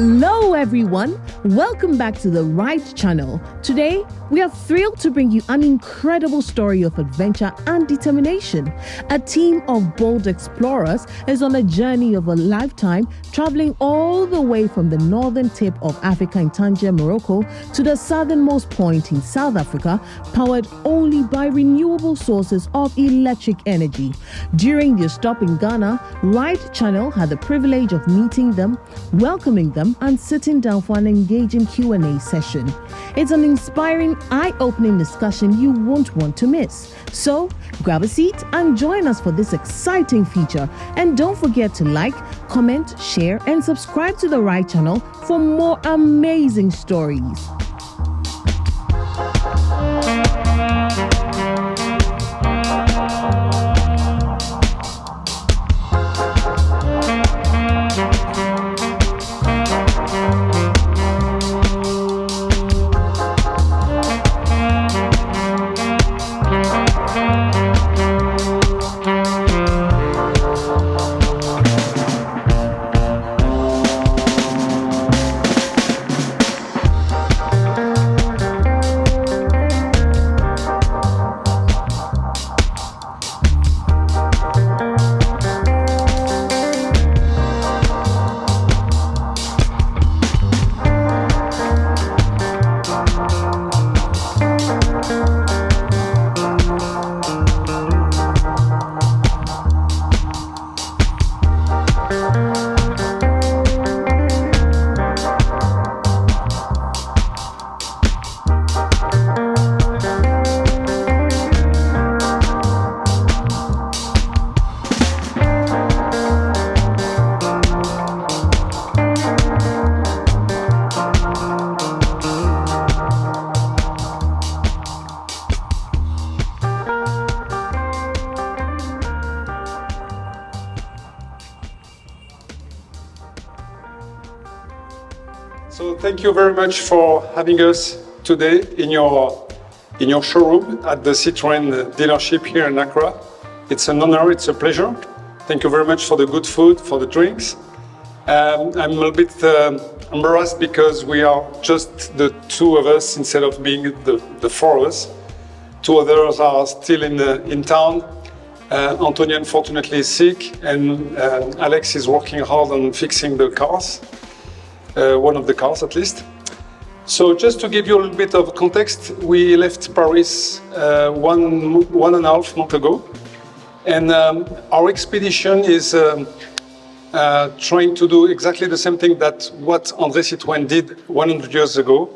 Hello everyone, welcome back to the Ryde Channel. Today, we are thrilled to bring you an incredible story of adventure and determination. A team of bold explorers is on a journey of a lifetime, traveling all the way from the northern tip of Africa in Tangier, Morocco, to the southernmost point in South Africa, powered only by renewable sources of electric energy. During their stop in Ghana, Ryde Channel had the privilege of meeting them, welcoming them, and sitting down for an engaging Q&A session. It's an inspiring, eye-opening discussion you won't want to miss. So, grab a seat and join us for this exciting feature. And don't forget to like, comment, share, and subscribe to the Ryde Channel for more amazing stories. So thank you very much for having us today in your showroom at the Citroën dealership here in Accra. It's an honor, it's a pleasure. Thank you very much for the good food, for the drinks. I'm a little bit embarrassed because we are just the two of us instead of being the four of us. Two others are still in town. Antonio unfortunately is sick, and Alex is working hard on fixing the cars. One of the cars at least. So just to give you a little bit of context, we left Paris one and a half months ago, and our expedition is trying to do exactly the same thing that what André Citroën did 100 years ago,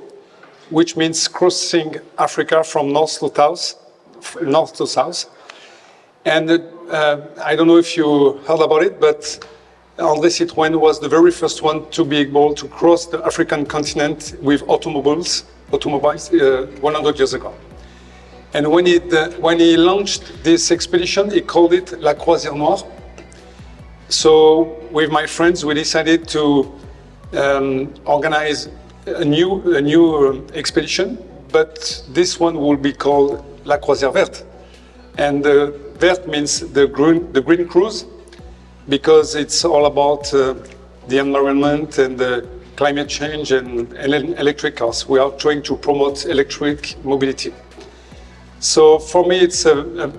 which means crossing Africa from north to south. And I don't know if you heard about it, but André Citroën was the very first one to be able to cross the African continent with automobiles 100 years ago. And when he launched this expedition, he called it La Croisière Noire. So with my friends, we decided to organize a new expedition, but this one will be called La Croisière Verte. And Verte means the green cruise, because it's all about the environment and the climate change and electric cars. We are trying to promote electric mobility. So for me, it's a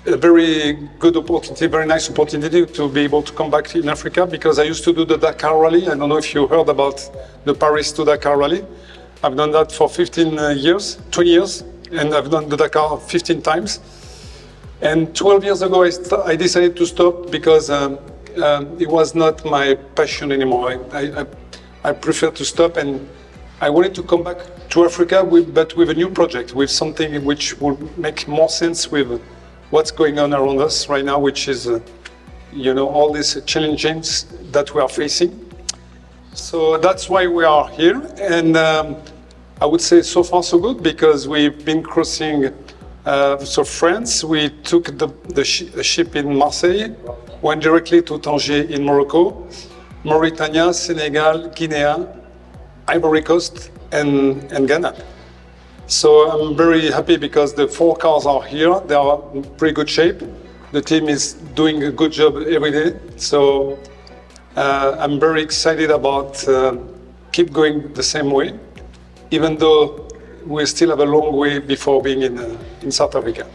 very good opportunity, very nice opportunity to be able to come back in Africa, because I used to do the Dakar Rally. I don't know if you heard about the Paris to Dakar Rally. I've done that for 20 years, and I've done the Dakar 15 times. And 12 years ago, I decided to stop because it was not my passion anymore. I prefer to stop, and I wanted to come back to Africa, but with a new project, with something which will make more sense with what's going on around us right now, which is, all these challenges that we are facing. So that's why we are here, and I would say so far so good, because we've been crossing. So France, we took the ship in Marseille, went directly to Tangier in Morocco, Mauritania, Senegal, Guinea, Ivory Coast, and Ghana. So I'm very happy because the 4 cars are here. They are in pretty good shape. The team is doing a good job every day. So I'm very excited about keep going the same way, even though we still have a long way before being in South Africa.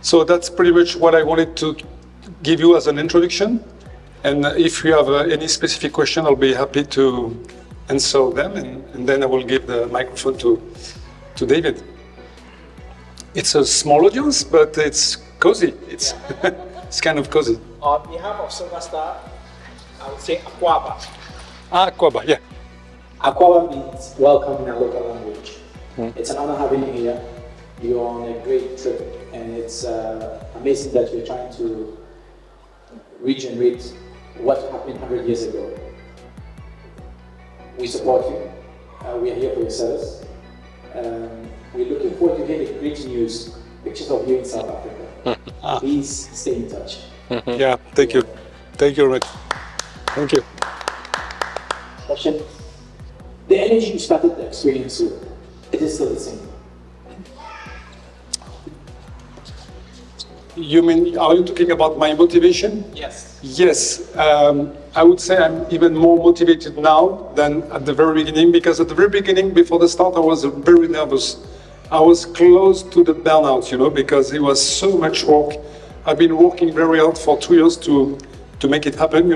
So that's pretty much what I wanted to give you as an introduction. And if you have any specific question, I'll be happy to answer them. And then I will give the microphone to David. It's a small audience, but it's cozy. It's kind of cozy. On behalf of Silverstar, I would say Akwaba. Akwaba, yeah. Akwaba means welcome in a local language. It's an honor having you here. You're on a great trip, and it's amazing that you're trying to regenerate what happened 100 years ago. We support you. We are here for your service. We're looking forward to hearing great news, pictures of you in South Africa. Please stay in touch. Yeah, thank you. Thank you very much. Thank you. Question. The energy you started the experience with, it is still the same. You mean, are you talking about my motivation? Yes. Yes. I would say I'm even more motivated now than at the very beginning, because at the very beginning, before the start, I was very nervous. I was close to the burnout, because it was so much work. I've been working very hard for 2 years to make it happen,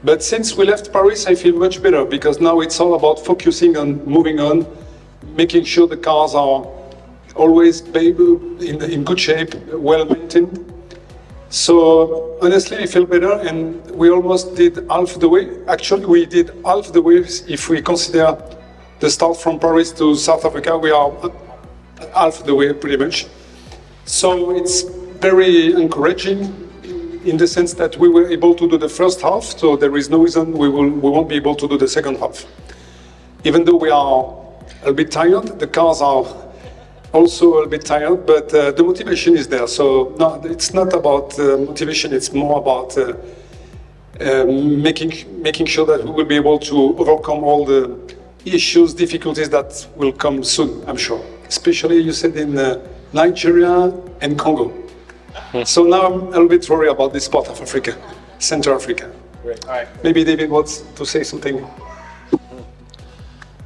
But since we left Paris, I feel much better, because now it's all about focusing on moving on, making sure the cars are always in good shape, well maintained. So honestly, I feel better, and we almost did half the way. Actually, we did half the way. If we consider the start from Paris to South Africa, we are half the way pretty much. So it's very encouraging in the sense that we were able to do the first half, so there is no reason we won't be able to do the second half. Even though we are a bit tired, the cars are also a bit tired, but the motivation is there. So no, it's not about motivation, it's more about making sure that we will be able to overcome all the issues, difficulties that will come soon, I'm sure. Especially, you said, in Nigeria and Congo. So now I'm a little bit worried about this part of Africa, Central Africa. Great. All right. Maybe David wants to say something.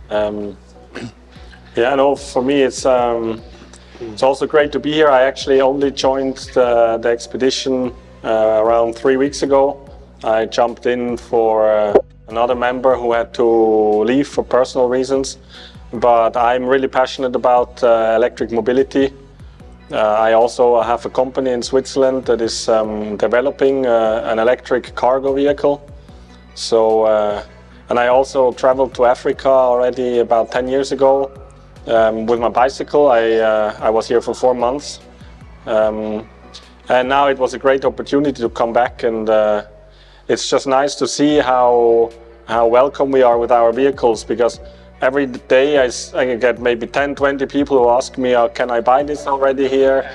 Yeah, no, for me it's also great to be here. I actually only joined the expedition around 3 weeks ago. I jumped in for another member who had to leave for personal reasons, but I'm really passionate about electric mobility. I also have a company in Switzerland that is developing an electric cargo vehicle. So, and I also traveled to Africa already about 10 years ago with my bicycle. I was here for 4 months. And now it was a great opportunity to come back, and it's just nice to see how welcome we are with our vehicles, because every day I get maybe 10, 20 people who ask me, can I buy this already here?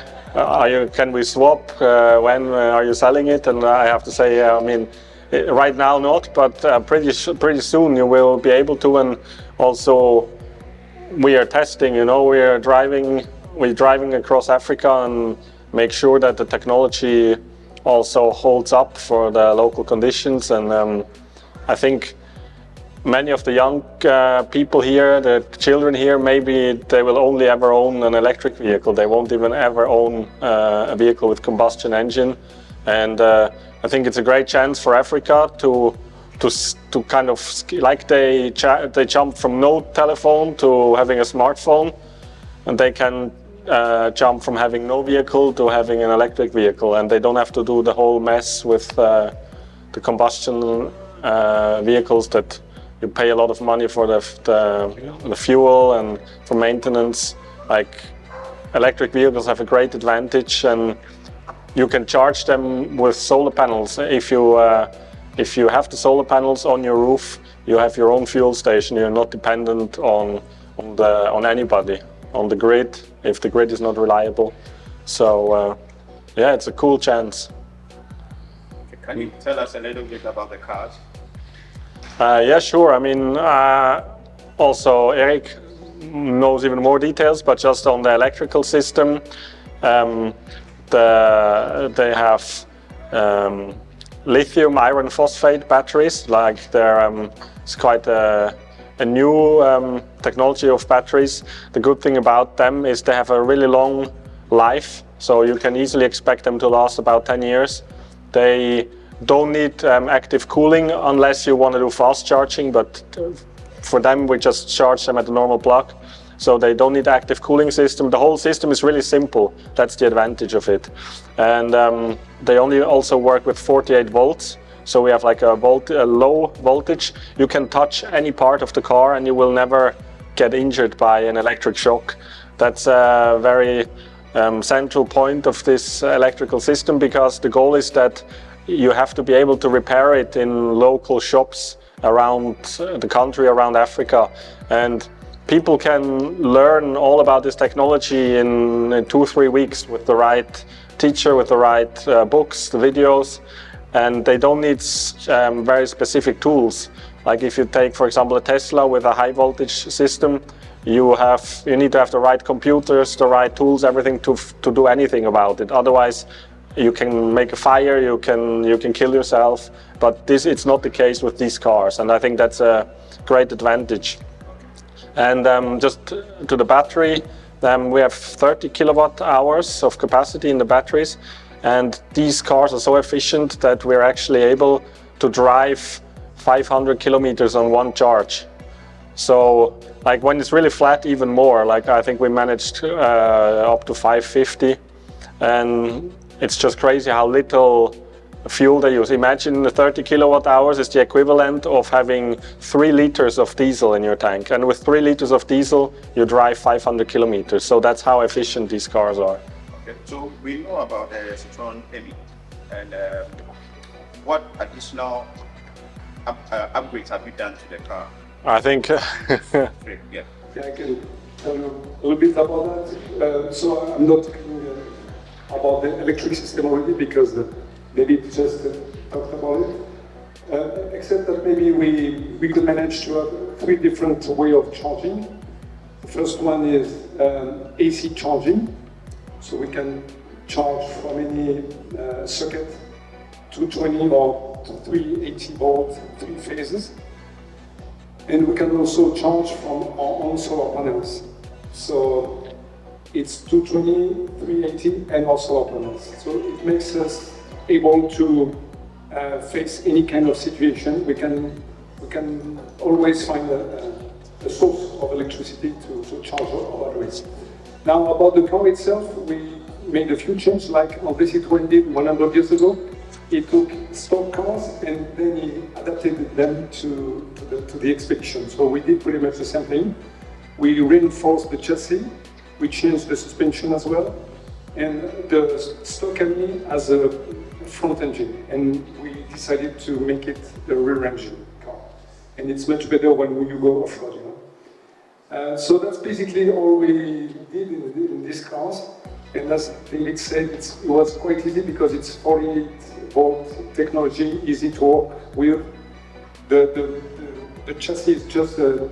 Can we swap? When are you selling it? And I have to say, I mean, right now not, but pretty soon you will be able to. And also we are testing, we're driving across Africa and make sure that the technology also holds up for the local conditions. And I think many of the young people here, the children here, maybe they will only ever own an electric vehicle. They won't even ever own a vehicle with combustion engine. And I think it's a great chance for Africa to kind of, like they jump from no telephone to having a smartphone, and they can jump from having no vehicle to having an electric vehicle, and they don't have to do the whole mess with the combustion vehicles that you pay a lot of money for the fuel and for maintenance. Like, electric vehicles have a great advantage, and you can charge them with solar panels. If you have the solar panels on your roof, you have your own fuel station. You're not dependent on anybody, on the grid, if the grid is not reliable. So yeah, it's a cool chance. Can you tell us a little bit about the cars? Yeah, sure. I mean, also Eric knows even more details, but just on the electrical system, they have lithium iron phosphate batteries. Like it's quite a new technology of batteries. The good thing about them is they have a really long life, so you can easily expect them to last about 10 years. They don't need active cooling unless you want to do fast charging, but for them we just charge them at the normal plug. So they don't need active cooling system. The whole system is really simple. That's the advantage of it. And they only also work with 48 volts. So we have like a low voltage. You can touch any part of the car and you will never get injured by an electric shock. That's a very central point of this electrical system, because the goal is that you have to be able to repair it in local shops around the country, around Africa. And people can learn all about this technology in 2-3 weeks with the right teacher, with the right books, the videos, and they don't need very specific tools. Like if you take, for example, a Tesla with a high voltage system, you need to have the right computers, the right tools, everything to do anything about it. Otherwise, you can make a fire, you can kill yourself. But it's not the case with these cars, and I think that's a great advantage. And just to the battery, we have 30 kilowatt hours of capacity in the batteries, and these cars are so efficient that we're actually able to drive 500 kilometers on one charge. So like when it's really flat, even more. Like I think we managed up to 550, and it's just crazy how little fuel they use. Imagine 30 kilowatt hours is the equivalent of having 3 liters of diesel in your tank. And with 3 liters of diesel, you drive 500 kilometers. So that's how efficient these cars are. Okay, so we know about the Citroën Emi, and what additional upgrades have you done to the car? I think... Yeah. Yeah, I can tell you a little bit about that. So I'm not talking about the electric system already, because maybe just talked about it. Except that maybe we could manage to have 3 different ways of charging. The first one is AC charging. So we can charge from any socket, 220 or 380 volts, 3 phases. And we can also charge from our own solar panels. So it's 220, 380 and our solar panels. So it makes us able to face any kind of situation. We can always find a source of electricity to charge our batteries. Now about the car itself, we made a few changes, like obviously Citroën did 100 years ago. He took stock cars and then he adapted them to the expedition. So we did pretty much the same thing. We reinforced the chassis, we changed the suspension as well, and the stock Emi has a front engine, and we decided to make it a rear engine car. And it's much better when you go off-road, you know. So that's basically all we did in these cars. And as David said, it was quite easy because it's 48 volt technology, easy to work with. The chassis is just a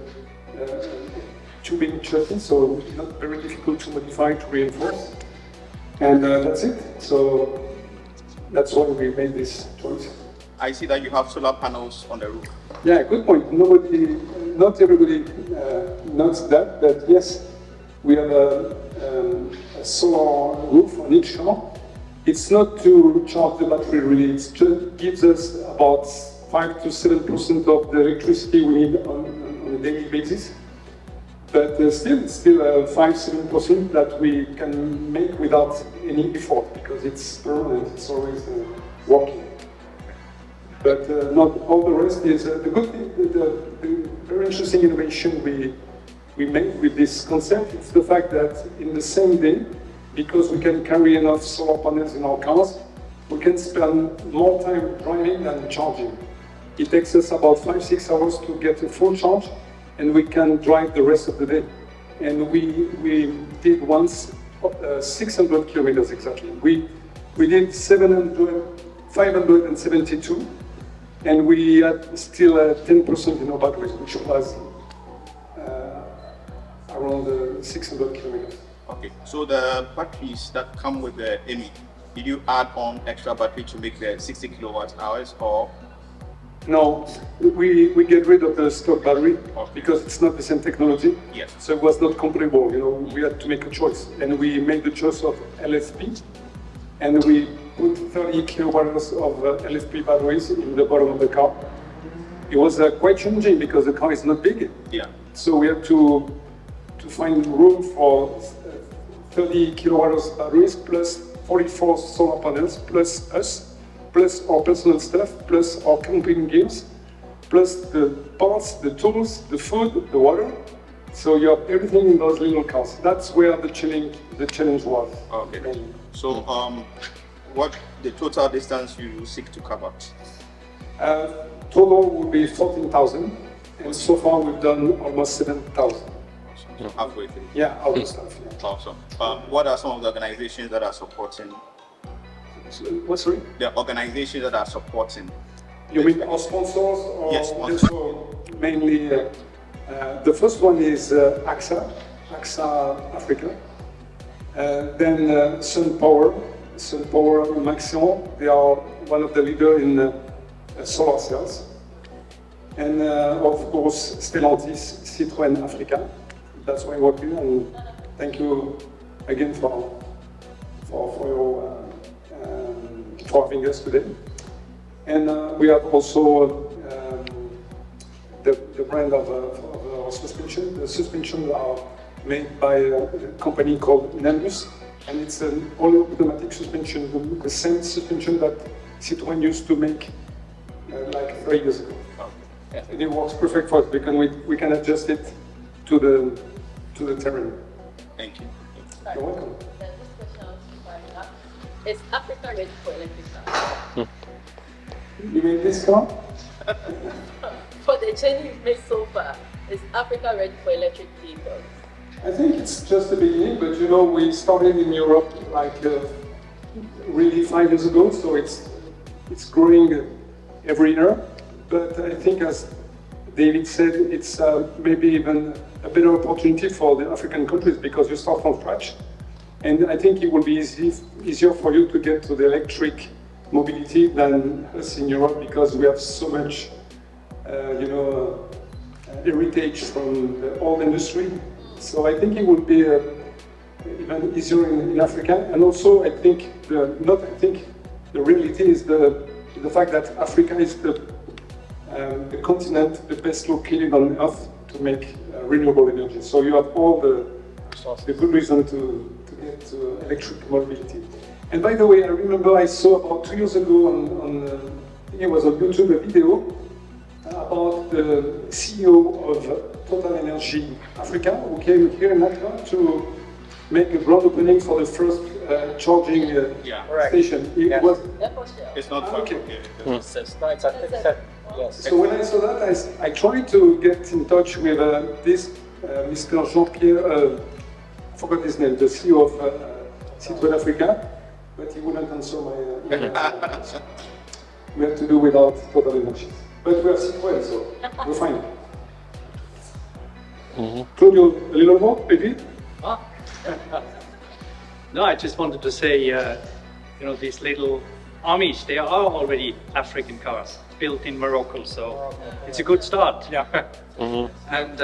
tubing chassis, so not very difficult to modify, to reinforce. And that's it. So that's why we made this choice. I see that you have solar panels on the roof. Yeah, good point. Not everybody knows that, but yes, we have a solar roof on each car. It's not to charge the battery really, it just gives us about 5 to 7% of the electricity we need on a daily basis. But still 5-7% that we can make without any effort, because it's permanent, it's always working. But not all the rest is the good thing. The very interesting innovation we made with this concept is the fact that in the same day, because we can carry enough solar panels in our cars, we can spend more time driving than charging. It takes us about 5-6 hours to get a full charge, and we can drive the rest of the day. And we did once 600 kilometers exactly. We did 572, and we had still 10% in our batteries, which was around 600 kilometers. Okay, so the batteries that come with the Emi, did you add on extra battery to make the 60 kilowatt hours, or? No, we get rid of the stock battery because it's not the same technology. Yes. So it was not comparable. You know, we had to make a choice, and we made the choice of LFP, and we put 30 kilowatts of LFP batteries in the bottom of the car. It was quite challenging because the car is not big. Yeah. So we had to find room for 30 kilowatts batteries plus 44 solar panels plus us, plus our personal stuff, plus our camping gears, plus the parts, the tools, the food, the water. So you have everything in those little cars. That's where the challenge was. Okay. So what the total distance you seek to cover? Total would be 14,000, and so far we've done almost 7,000. So halfway through. Yeah, all the stuff. Yeah. Awesome. What are some of the organizations that are supporting? What, sorry? The organizations that are supporting. You mean our sponsors? Or Yes, sponsors. so mainly, the first one is AXA Africa. Then Sun Power Maxion. They are one of the leaders in solar cells. And of course, Stellantis, Citroën Africa. That's why we're here. And thank you again for having us today. And we have also the brand of our suspension. The suspensions are made by a company called Nimbus, and it's an all-automatic suspension, the same suspension that Citroën used to make like 3 years ago. Yeah. And it works perfect for us because we can adjust it to the terrain. Thank you. You're welcome. This question is Africa ready for electric cars? You mean this car? For the journey you've made so far, is Africa ready for electric vehicles? I think it's just the beginning, but you know, we started in Europe like really 5 years ago, so it's growing every year. But I think, as David said, it's maybe even a better opportunity for the African countries because you start from scratch. And I think it will be easier for you to get to the electric mobility than us in Europe because we have so much, heritage from the old industry. So I think it will be even easier in Africa. And also, I think the reality is the fact that Africa is the continent the best located on Earth to make renewable energy. So you have all the good reason to get to electric mobility. And by the way, I remember I saw about 2 years ago on I think it was on YouTube, a video about the CEO of Total Energy Africa, who came here in Accra to make a grand opening for the first charging station. It was, It's not far. Okay. Yes. So when I saw that, I tried to get in touch with this Mr. Jean-Pierre, I forgot his name, the CEO of Citroën Africa, but he wouldn't answer my email. We have to do without Total Energy. But we are Citroën, so we're fine. Claudio, a little more, maybe? No, I just wanted to say, these little Amish, they are already African cars built in Morocco, so it's a good start. Yeah. And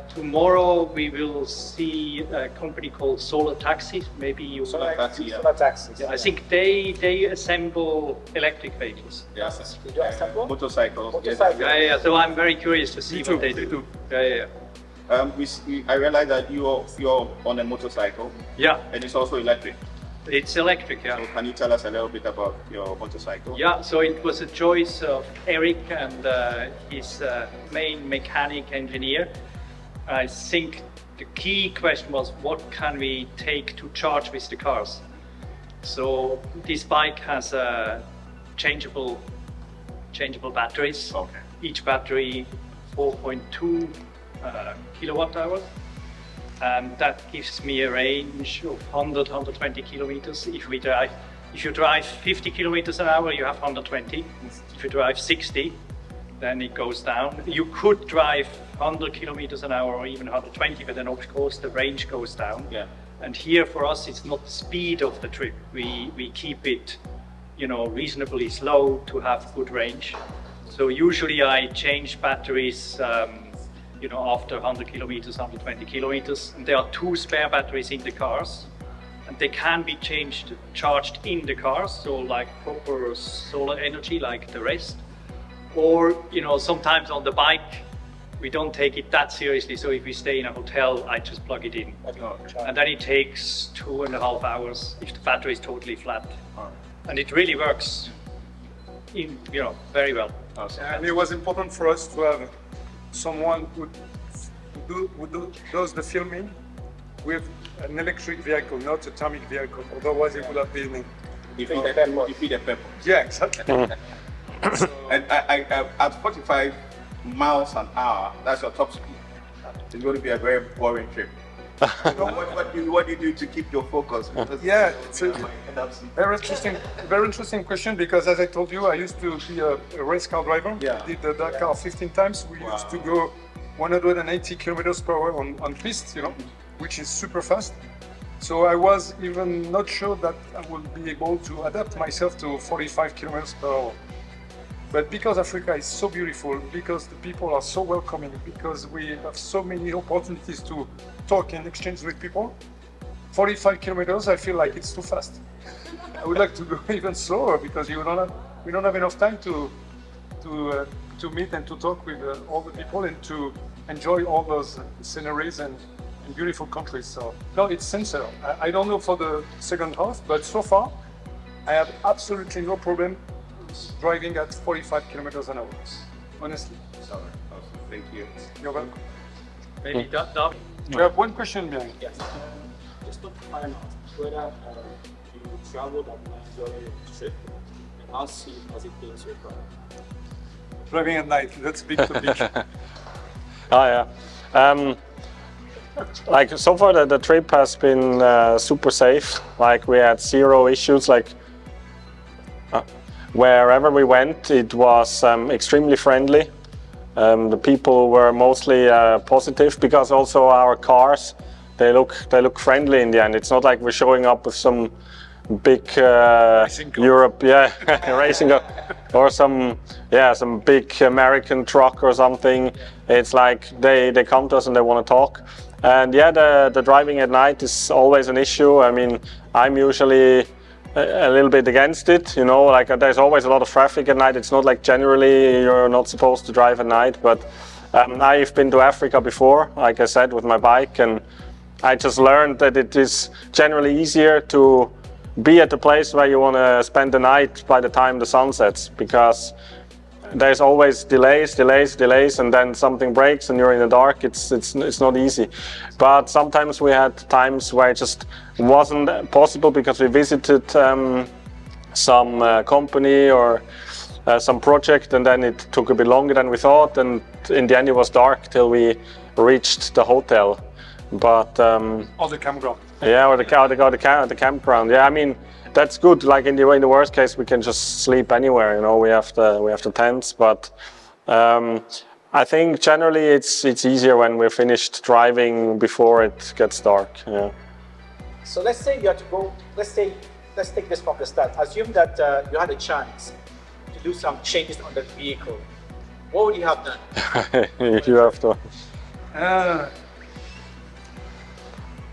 tomorrow we will see a company called Solar Taxi. Maybe you. Solar Taxi, yeah. Solar Taxi. Yeah, I think they assemble electric vehicles. Yes. Did you assemble? Motorcycles. Yeah. So I'm very curious to see what they do. Yeah. I realize that you're on a motorcycle. Yeah. And it's also electric. It's electric, yeah. So can you tell us a little bit about your motorcycle? Yeah, so it was a choice of Eric and his main mechanic engineer. I think the key question was, what can we take to charge with the cars? So this bike has changeable batteries. Okay. Each battery 4.2 kilowatt hours. And that gives me a range of 120 kilometers. If you drive 50 kilometers an hour, you have 120. If you drive 60, then it goes down. You could drive 100 kilometers an hour or even 120, but then of course the range goes down. Yeah. And here for us, it's not the speed of the trip. We keep it, you know, reasonably slow to have good range. So usually I change batteries, you know, after 100 kilometers, 120 kilometers. And there are 2 spare batteries in the cars. And they can be charged in the cars, so like proper solar energy like the rest. Or, you know, sometimes on the bike, we don't take it that seriously. So if we stay in a hotel, I just plug it in. And then it takes 2.5 hours if the battery is totally flat. And it really works, you know, very well. And it was important for us to have someone who does the filming with an electric vehicle, not a thermic vehicle. Otherwise, it would have been. You feed the pepper. Yeah, exactly. And at 45 miles an hour, that's your top speed. It's going to be a very boring trip. So what do you do to keep your focus? Because yeah, it's a very interesting question, because as I told you, I used to be a race car driver. Yeah. I did the Dakar 15 times. We used to go 180 kilometers per hour on piste, you know, which is super fast. So I was even not sure that I would be able to adapt myself to 45 kilometers per hour. But because Africa is so beautiful, because the people are so welcoming, because we have so many opportunities to talk and exchange with people, 45 kilometers, I feel like it's too fast. I would like to go even slower, because we don't have enough time to meet and to talk with all the people and to enjoy all those sceneries and beautiful countries. So no, it's sincere. I don't know for the second half, but so far I have absolutely no problem driving at 45 kilometers an hour, honestly. Sorry. Thank you. You're welcome. Maybe We have one question behind. Yes. Just to find out whether you traveled and enjoyed your trip, and how safe has it been so far? Driving at night, that's big to big. Oh yeah. Like so far the trip has been super safe. Like we had 0 issues. Like wherever we went, it was extremely friendly. The people were mostly positive, because also our cars, they look friendly in the end. It's not like we're showing up with some big Europe, racing or some big American truck or something. It's like they come to us and they want to talk. And yeah, the driving at night is always an issue. I mean, I'm usually a little bit against it, you know, like there's always a lot of traffic at night. It's not like generally you're not supposed to drive at night, but I've been to Africa before, like I said, with my bike, and I just learned that it is generally easier to be at the place where you want to spend the night by the time the sun sets, because there's always delays, and then something breaks and you're in the dark. It's not easy. But sometimes we had times where it just wasn't possible, because we visited some company or some project, and then it took a bit longer than we thought, and in the end it was dark till we reached the hotel. But Or the campground. Yeah, or the campground. Yeah, I mean, that's good. Like in the worst case, we can just sleep anywhere. You know, we have the tents. But I think generally it's easier when we're finished driving before it gets dark. Yeah. So let's say you have to go. Let's take this from the start. Assume that you had a chance to do some changes on the vehicle. What would you have done? You have to.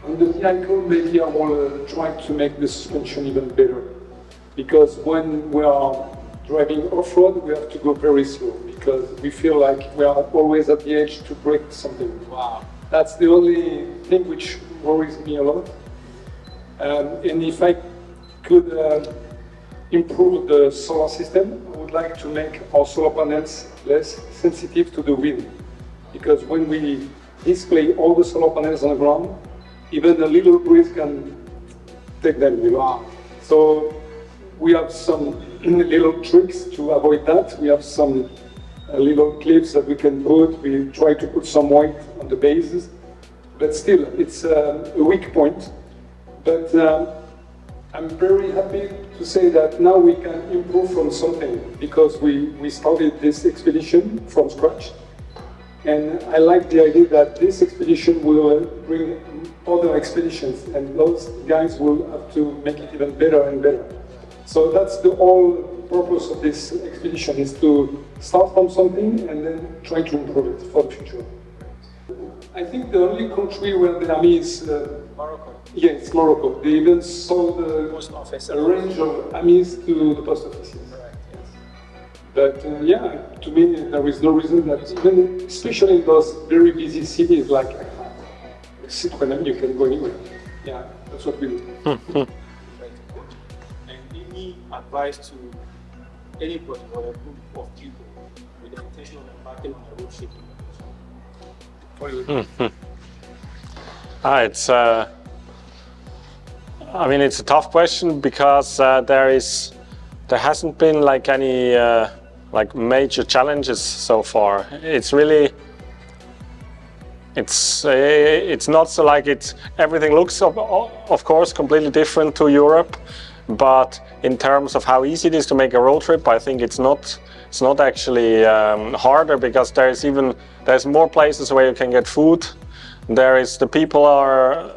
On the vehicle, maybe I will try to make the suspension even better, because when we are driving off-road, we have to go very slow, because we feel like we are always at the edge to break something. Wow. That's the only thing which worries me a lot. And if I could improve the solar system, I would like to make our solar panels less sensitive to the wind, because when we display all the solar panels on the ground, even a little breeze can take them, you know. So we have some little tricks to avoid that. We have some little clips that we can put. We try to put some weight on the bases, but still, it's a weak point. But I'm very happy to say that now we can improve from something, because we started this expedition from scratch. And I like the idea that this expedition will bring other expeditions, and those guys will have to make it even better and better. So that's the whole purpose of this expedition, is to start from something and then try to improve it for the future. I think the only country where the army is Morocco. Yeah, it's Morocco. They even sold Post office. a range of armies to the post office. Correct, yes. But yeah, to me, there is no reason that even, especially in those very busy cities like Citroën, you can go anywhere. Yeah, that's what we do. Right, good. And any advice to anybody or a group of people with the intention of embarking on a road trip? For you. It's I mean, it's a tough question because there hasn't been like any like major challenges so far. It's really, it's not so like everything looks of course completely different to Europe, but in terms of how easy it is to make a road trip, I think it's not actually harder, because there's more places where you can get food. The people are,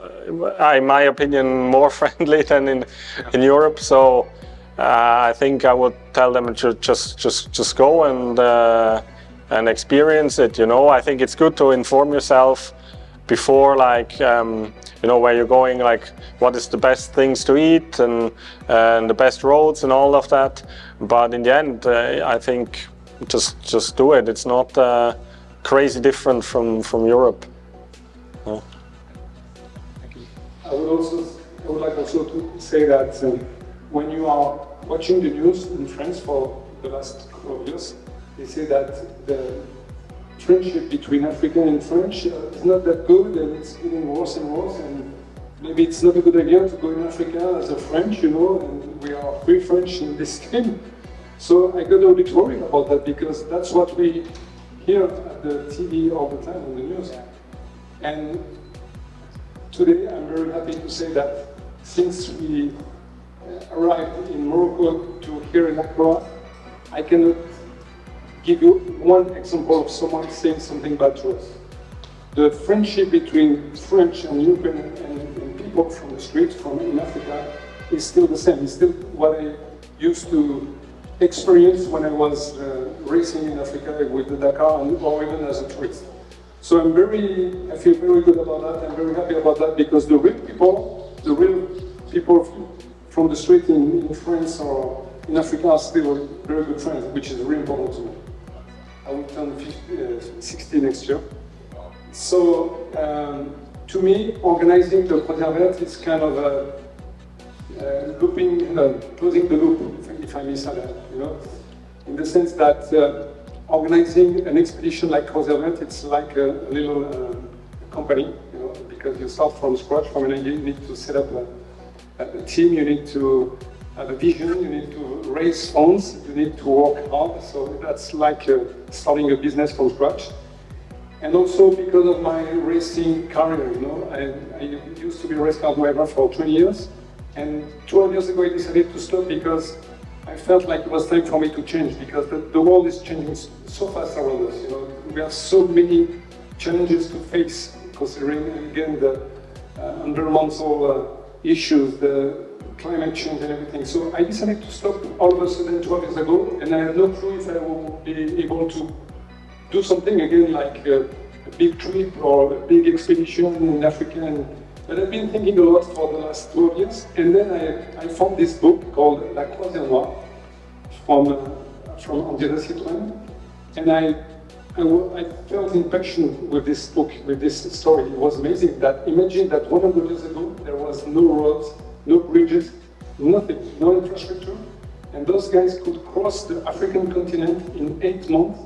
in my opinion, more friendly than in Europe. So I think I would tell them to just go and experience it. You know, I think it's good to inform yourself before, like you know, where you're going, like what is the best things to eat and the best roads and all of that. But in the end, I think just do it. It's not crazy different from Europe. Yeah. I would like also to say that when you are watching the news in France for the last couple of years, they say that the friendship between African and French is not that good, and it's getting worse and worse, and maybe it's not a good idea to go in Africa as a French, you know, and we are three French in this team. So I got a bit worried about that, because that's what we hear at the TV all the time on the news. And today I'm very happy to say that since we arrived in Morocco to here in Accra, I cannot give you one example of someone saying something bad to us. The friendship between French and European and people from the street, from in Africa, is still the same. It's still what I used to experience when I was racing in Africa with the Dakar, or even as a tourist. So I feel very good about that. I'm very happy about that, because the real people from the street in France or in Africa are still very good friends, which is really important to me. I will turn 60 next year. So to me, organizing the Croisière Verte is kind of closing the loop, if I may say that, you know, in the sense that organizing an expedition like Croisière Verte, it's like a little company, you know, because you start from scratch. From an idea, you need to set up a team, you need to have a vision, you need to raise funds, you need to work hard. So that's like starting a business from scratch. And also because of my racing career, you know, I used to be a race car driver for 20 years. And 12 years ago I decided to stop, because I felt like it was time for me to change, because the world is changing so fast around us. You know, we have so many challenges to face, considering again the environmental issues, the climate change and everything. So I decided to stop all of a sudden 12 years ago, and I had no clue if I will be able to do something again, like a big trip or a big expedition in Africa. But I've been thinking a lot for the last 12 years, and then I found this book called La Croisière from Tangier, and I felt in passion with this book, with this story. It was amazing. That imagine that 100 years ago there was no roads, no bridges, nothing, no infrastructure, and those guys could cross the African continent in 8 months,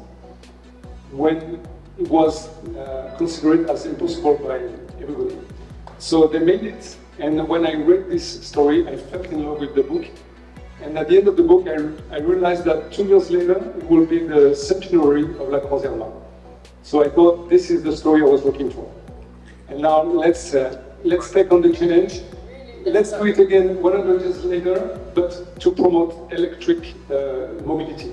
when it was considered as impossible by everybody. So they made it, and when I read this story, I fell in love with the book. And at the end of the book, I realized that 2 years later, it will be the centenary of La Croisière Verte. So I thought this is the story I was looking for. And now let's take on the challenge. Let's do it again 100 years later, but to promote electric mobility.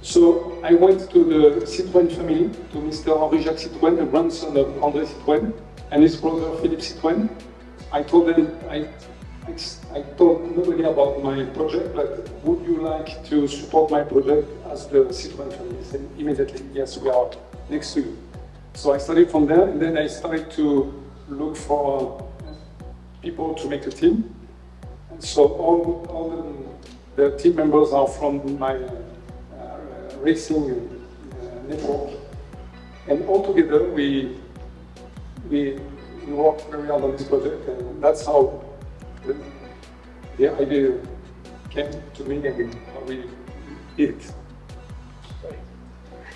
So I went to the Citroën family, to Mr. Henri-Jacques Citroën, the grandson of André Citroën, and his brother Philippe Citroën. I told them, I told nobody about my project, but would you like to support my project as the Citroën family? They said immediately, yes, we are next to you. So I started from there, and then I started to look for people to make a team. And so all the team members are from my racing network. And all together, we worked very hard on this project, and that's how the idea came to me, and how we did it.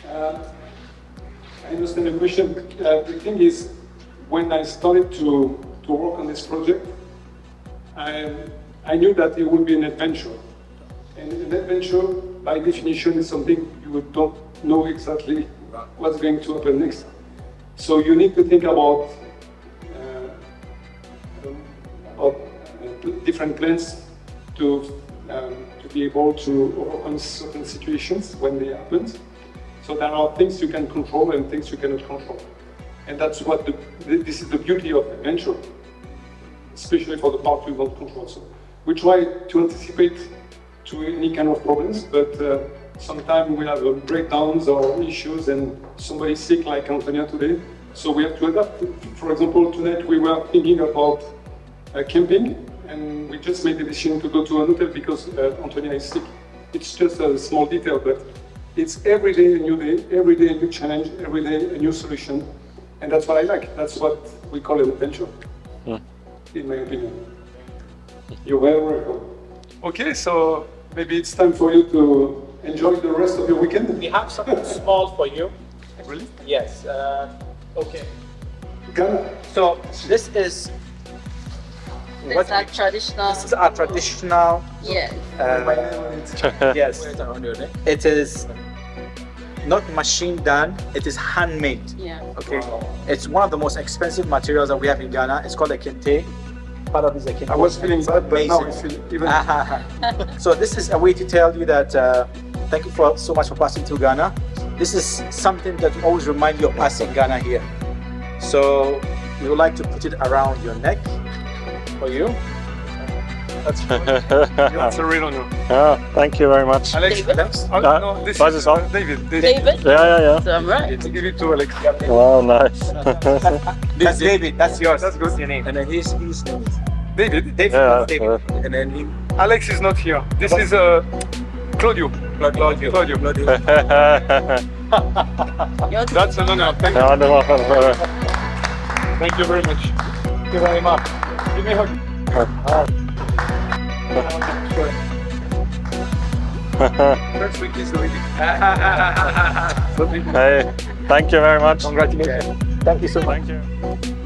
I understand the question. The thing is, when I started to work on this project, I knew that it would be an adventure. And an adventure, by definition, is something you don't know exactly what's going to happen next. So you need to think about different plans to be able to overcome certain situations when they happen. So there are things you can control and things you cannot control. And that's what this is the beauty of adventure, especially for the part we don't control. So we try to anticipate to any kind of problems, but sometimes we have breakdowns or issues and somebody's sick like Antonia today. So we have to adapt. For example, tonight we were thinking about camping, and we just made the decision to go to an hotel because Antonia is sick. It's just a small detail, but it's every day a new day, every day a new challenge, every day a new solution. And that's what I like. That's what we call an adventure, in my opinion. You're very welcome. Okay, so maybe it's time for you to enjoy the rest of your weekend. We have something small for you. Really? Yes. Okay. Ghana. So this is That's our traditional. This is our traditional. Yeah. Yes. It is not machine done. It is handmade. Yeah. Okay. It's one of the most expensive materials that we have in Ghana. It's called a kente. Part of this is a kente. I was feeling bad, but now I Amazing. feel even. So this is a way to tell you that thank you so much for passing through Ghana. This is something that will always remind you of us in Ghana here. So we would like to put it around your neck for you. That's a real honor. Yeah, thank you very much. Alex, David? no, this Buzz is is on. David. David? Yeah. So I'm right. Give it to Alex. Wow, nice. That's David. That's yours. That's good. Your name. And then his name is David. David. Yeah, David. And then he. Alex is not here. This is Claudio. Claudio. That's an honor. Thank you. Ja, det var för... Thank you very much. Thank you very much. Give me a hug. First week is already. Hey, thank you very much. Congratulations. Thank you so much. Thank you.